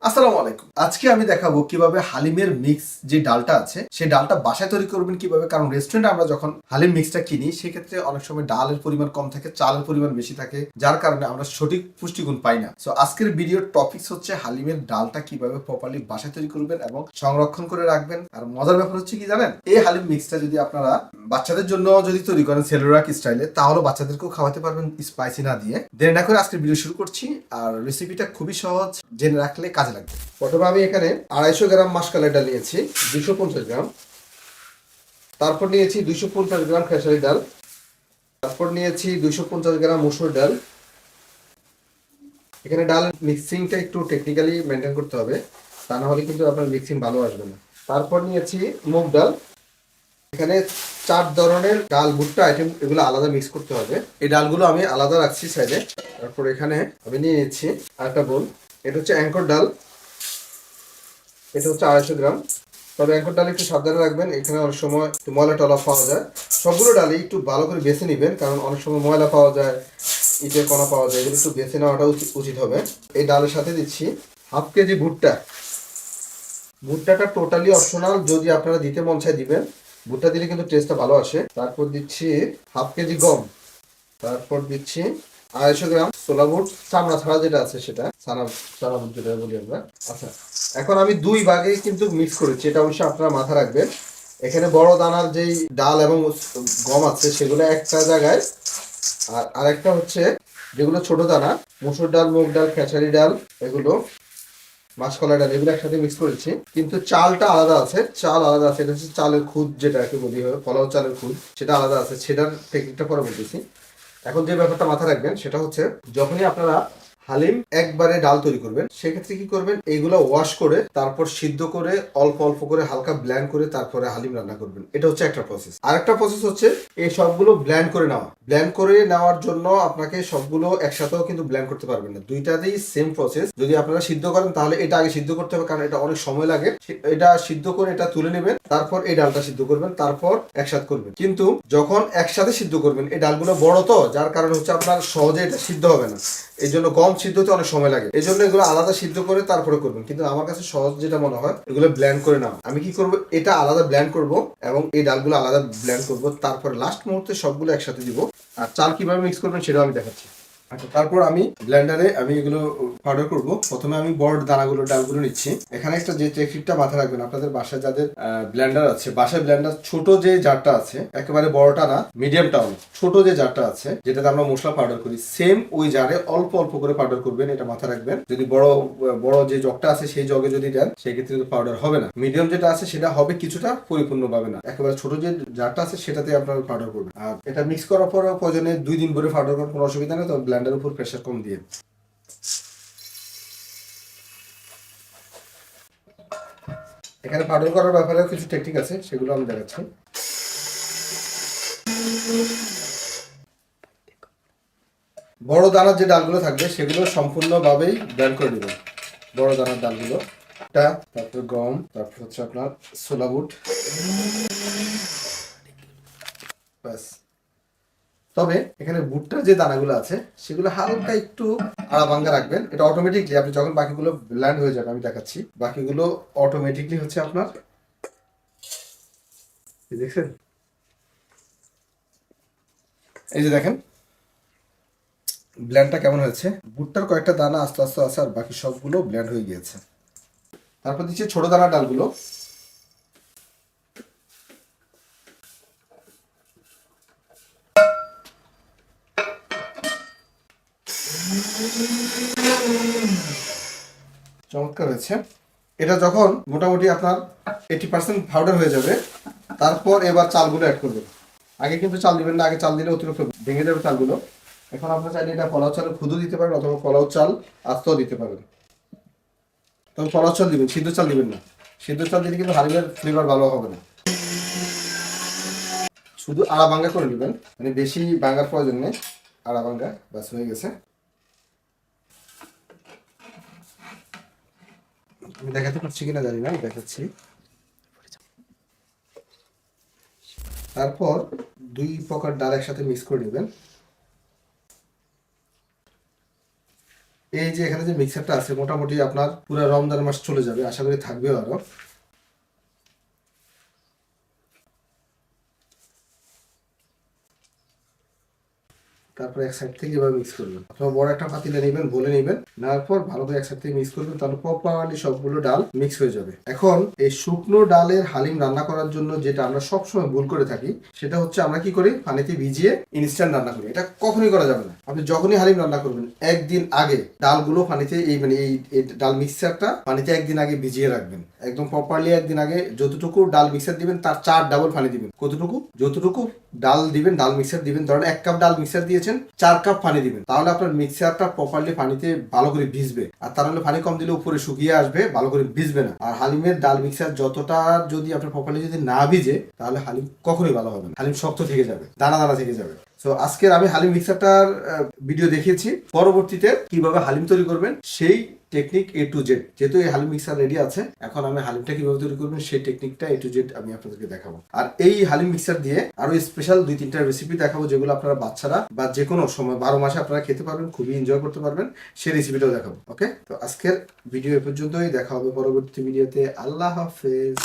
আসসালামু আলাইকুম। আজকে আমি দেখাবো কিভাবে হালিমের মিক্স যে ডালটা আছে সেই ডালটা বাসায় তৈরি করবেন কিভাবে। কারণ রেস্টুরেন্টে আমরা যখন হালিম মিক্সটা কিনি সেক্ষেত্রে অনেক সময় ডালের পরিমাণ কম থাকে, চালের পরিমাণ বেশি থাকে, যার কারণে আমরা সঠিক পুষ্টিগুণ পাই না। সো আজকের ভিডিওর টপিকস হচ্ছে হালিমের ডালটা কিভাবে প্রপারলি বাসায় তৈরি করবেন এবং সংরক্ষণ করে রাখবেন। আর মজার ব্যাপার হচ্ছে কি জানেন, এই হালিম মিক্সটা যদি আপনারা বাচ্চাদের জন্য যদি তৈরি করেন সেলুলাক স্টাইলে, তাহলে বাচ্চাদেরকেও খাওয়াতে পারবেন স্পাইসি না দিয়ে। দেরি না করে আজকের ভিডিও শুরু করছি। আর রেসিপিটা খুবই সহজ, জেনে রাখলে কাজে লাগবে। প্রথমে আমি এখানে 250 গ্রাম মাসকলাই ডাল নিয়েছি, 250 গ্রাম। তারপর নিয়েছি 250 গ্রাম খেসারি ডাল। তারপর নিয়েছি 250 গ্রাম মসুর ডাল। এখানে ডাল মিক্সিংটা একটু টেকনিক্যালি মেনটেন করতে হবে, তা না হলে কিন্তু আপনার মিক্সিং ভালো আসবে না। তারপর নিয়েছি মুগ ডাল। এখানে 4 ধরনের ডাল ভুট্টা আইটেম, এগুলো আলাদা মিক্স করতে হবে। এই ডালগুলো আমি আলাদা রাখছি সাইডে। তারপর এখানে আমি নিয়ে নিচ্ছি আরেকটা বোল। এটা হচ্ছে অ্যাঙ্কর ডাল, এটা হচ্ছে 250 গ্রাম। তবে অ্যাঙ্কর ডাল একটু সাবধানে রাখবেন, এখানে অনেক সময় ময়লা টলা পাওয়া যায়। সবগুলো ডালই একটু ভালো করে বেছে নেবেন, কারণ অনেক সময় ময়লা পাওয়া যায়, ইটের কণা পাওয়া যায়, এগুলো একটু বেছে নেওয়াটা উচিত হবে। এই ডালের সাথে দিচ্ছি হাফ কেজি ভুট্টা। ভুট্টাটা টোটালি অপশনাল, যদি আপনারা দিতে মন চায় দিবেন, ভুট্টা দিলে কিন্তু টেস্টটা ভালো আসে। তারপর দিচ্ছি হাফ কেজি গম। তারপর দিচ্ছি 250 গ্রাম ছোলা বুট, চামড়া ছাড়া যেটা আছে সেটা, চানা বুট যেটা বলি আমরা। আচ্ছা, এখন আমি 2 ভাগে কিন্তু মিক্স করেছি, এটা অবশ্যই আপনারা মাথা রাখবেন। এখানে বড় দানার যেই ডাল এবং গম আছে সেগুলো একটা জায়গায়, আর আরেকটা হচ্ছে যেগুলো ছোট দানা, মসুর ডাল, মুগ ডাল, খেসারি ডাল, এগুলো মাসকলাই ডাল, এগুলো একসাথে মিক্স করেছি। কিন্তু চালটা আলাদা আছে, চাল আলাদা আছে। এটা হচ্ছে চালের খুদ, যেটা আর কি বলি হয় পোলাও চালের খুদ, সেটা আলাদা আছে। সেটার টেকনিকটা পরে বলতেছি। এখন যে ব্যাপারটা মাথায় রাখবেন সেটা হচ্ছে, যখনই আপনারা হালিম একবারে ডাল তৈরি করবেন, সেক্ষেত্রে কি করবেন, এইগুলো ওয়াশ করে তারপর সিদ্ধ করে অল্প অল্প করে হালকা ব্ল্যান্ড করে তারপরে হালিম রান্না করবেন। এটা হচ্ছে একটা প্রসেস। আরেকটা প্রসেস হচ্ছে এই সবগুলো ব্ল্যান্ড করে নেওয়া। ব্ল্যান্ড করে নেওয়ার জন্য আপনাকে সবগুলো একসাথেও কিন্তু ব্ল্যান্ড করতে পারবেন না, দুইটাতেই সেম প্রসেস। যদি আপনারা সিদ্ধ করেন তাহলে এটা আগে সিদ্ধ করতে হবে, কারণ এটা অনেক সময় লাগে। এটা সিদ্ধ করে এটা তুলে নেবেন, তারপর এই ডালটা সিদ্ধ করবেন, তারপর একসাথে করবেন। কিন্তু যখন একসাথে সিদ্ধ করবেন, এই ডালগুলো বড় তো, যার কারণে হচ্ছে আপনার সহজে এটা সিদ্ধ হবে না। এই জন্য গম সিদ্ধ হতে অনেক সময় লাগে, এই জন্য এগুলো আলাদা সিদ্ধ করে তারপরে করবেন। কিন্তু আমার কাছে সহজ যেটা মনে হয়, এগুলো ব্ল্যান্ড করে নাও। আমি কি করব, এটা আলাদা ব্ল্যান্ড করব এবং এই ডালগুলো আলাদা ব্ল্যান্ড করব, তারপর লাস্ট মুহূর্তে সবগুলো একসাথে দিব। আর চাল কিভাবে মিক্স করবেন সেটাও আমি দেখাচ্ছি। আচ্ছা, তারপর আমি ব্লেন্ডারে আমি এগুলো পাউডার করব। প্রথমে আমি বড় দানাগুলো ডালগুলো নিচ্ছি। এখানে একটা যে টেকনিকটা মাথায় রাখবেন, আপনাদের বাসায় যাদের ব্লেন্ডার আছে, বাসায় ব্লেন্ডার ছোট যে জারটা আছে, একেবারে বড়টা না, মিডিয়ামটাও না, ছোট যে জারটা আছে যেটাতে আমরা মশলা পাউডার করি, সেম ওই জারে অল্প অল্প করে পাউডার করবেন, এটা মাথায় রাখবেন। যদি বড় বড় যে জগটা আছে সেই জগে যদি দেন, সেক্ষেত্রে পাউডার হবে না। মিডিয়াম যেটা আছে সেটা হবে কিছুটা, পরিপূর্ণভাবে না। একেবারে ছোট যে জারটা আছে সেটাতে আপনারা পাউডার করবেন। আর এটা মিক্স করার পরে প্রয়োজনে 2 দিন ভরে পাউডার করার কোনো অসুবিধা নেই, তবে ব্লেন্ডারের উপর প্রেসার কম দিয়ে। এখানে পাউডার করার ব্যাপারে কিছু টেকনিক আছে, সেগুলো আমি দেখাচ্ছি। বড় দানার যে ডালগুলো থাকবে সেগুলো সম্পূর্ণভাবেই ব্লেন্ড করে নেবেন। বড় দানার ডালগুলো, তারপর গম, তারপর হচ্ছে আপনার ছোলা বুট, ব্যাস। তবে এখানে ভুট্টার যে দানাগুলো আছে সেগুলো হালকা একটু আড়া ভাঙ্গা রাখবেন। এটা অটোমেটিকলি আপনি যখন বাকিগুলো ব্লেন্ড হয়ে যাবে, আমি দেখাচ্ছি, বাকিগুলো অটোমেটিকলি হচ্ছে আপনার, দেখছেন, এই যে দেখেন ব্লেন্ডটা কেমন হয়েছে। ভুট্টার কয়েকটা দানা আস্তে আস্তে আছে, আর বাকি সবগুলো ব্লেন্ড হয়ে গিয়েছে। তারপর দিচ্ছি ছোট দানার ডালগুলো। চমৎকার হয়েছে। এটা যখন মোটামুটি আপনার 80% পাউডার হয়ে যাবে, তারপর এবার চালগুলো অ্যাড করবেন। আগে কিন্তু চাল দিবেন না, আগে চাল দিলে অতিরিক্ত ভেঙে যাবে চালগুলো। এখন আপনার চাইলে এটা পোলাও চালের খুদও দিতে পারেন, অথবা পোলাও চাল আস্তেও দিতে পারেন। তখন পোলাও চাল দিবেন, সিদ্ধ চাল দিবেন না। সিদ্ধ চাল দিলে কিন্তু হালিমের ফ্লেভার ভালো হবে না। শুধু আড়া ভাঙ্গা করে নেবেন, মানে বেশি ভাঙ্গার প্রয়োজন নেই, আড়া ভাঙ্গা, ব্যাস হয়ে গেছে। আমি দেখাতে পারছি কিনা জানি না, দেখাচ্ছি। তারপর 2 প্রকার ডাল একসাথে মিক্স করে নেবেন। এই যে এখানে যে মিক্সারটা আছে মোটামুটি আপনার পুরো রমজান মাস চলে যাবে, আশা করি থাকবেও আরো। তারপর এক সাইড থেকে এভাবে মিক্স করবেন, অথবা বড় একটা পাতিলে নেবেন, বলে নেবেন, নেওয়ার পর ভালো করে এক সাইড থেকে মিক্স করবেন, তাহলে প্রপারলি সবগুলো ডাল মিক্স হয়ে যাবে। এখন এই শুকনো ডালের হালিম রান্না করার জন্য যেটা আমরা সবসময় ভুল করে থাকি সেটা হচ্ছে আমরা কি করি, পানিতে ভিজিয়ে ইনস্ট্যান্ট রান্না করি। এটা কখনোই করা যাবে না। আপনি যখনই হালিম রান্না করবেন একদিন আগে ডালগুলো পানিতে এই মানে এই ডাল মিক্সারটা পানিতে একদিন আগে ভিজিয়ে রাখবেন, একদম প্রপারলি একদিন আগে। যতটুকু ডাল মিক্সার দিবেন তার 4 ডাবল পানি দিবেন। কতটুকু? যতটুকু ডাল দিবেন, ডাল মিক্সার দিবেন, ধরেন 1 কাপ ডাল মিক্সার দিয়েছেন, 4 কাপ পানি দিবেন, তাহলে আপনার মিক্সারটা প্রপারলি পানিতে ভালো করে ভিজবে। আর তার হলে পানি কম দিলে উপরে শুকিয়ে আসবে, ভালো করে ভিজবে না। আর হালিমের ডাল মিক্সার যতটা যদি আপনার প্রপারলি যদি না ভিজে তাহলে হালিম কখনোই ভালো হবে না, হালিম শক্ত থেকে যাবে, দানা দানা থেকে যাবে। তো আজকের আমি হালিম মিক্সারটার ভিডিও দেখিয়েছি, পরবর্তীতে কিভাবে হালিম তৈরি করবেন সেই টেকনিক A to Z। যেহেতু এই হালিম মিক্সার রেডি আছে, এখন আমি হালিমটা কিভাবে তৈরি করবেন সেই টেকনিকটা A to Z আমি আপনাদেরকে দেখাবো। আর এই হালিম মিক্সার দিয়ে আরো স্পেশাল 2-3টা রেসিপি দেখাবো, যেগুলো আপনারা বাচ্চারা বা যে কোনো সময় 12 মাসে আপনারা খেতে পারবেন, খুবই এনজয় করতে পারবেন, সেই রেসিপিটাও দেখাবো। ওকে, তো আজকের ভিডিও এ পর্যন্তই, দেখা হবে পরবর্তী ভিডিওতে। আল্লাহ হাফেজ।